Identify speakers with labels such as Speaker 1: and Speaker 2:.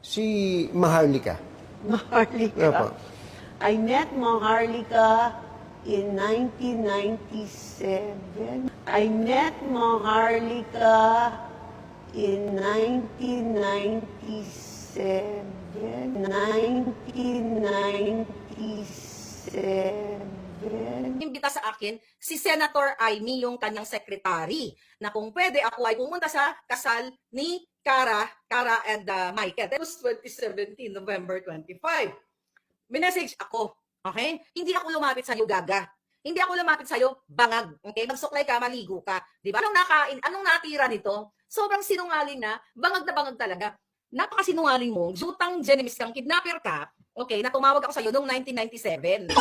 Speaker 1: Si Maharlika.
Speaker 2: Maharlika.
Speaker 1: Opo.
Speaker 2: I met Maharlika in 1997. I met Maharlika in 1997. 1997.
Speaker 3: Imbita sa akin si Senator Amy, yung kanyang secretary, na kung pwede ako ay pumunta sa kasal ni Cara and Michael. That was 2017, November 25. Minessage ako, okay? Hindi ako lumapit sa iyo, gaga. Hindi ako lumapit sa iyo, bangag. Okay? Magsuklay ka, maligo ka. Di ba? Anong nakain? Anong natira nito? Sobrang sinungaling na bangag talaga. Napakasinungaling mo. Jutang Genemis kang kidnapper ka. Okay, na tumawag ako sa iyo noong 1997.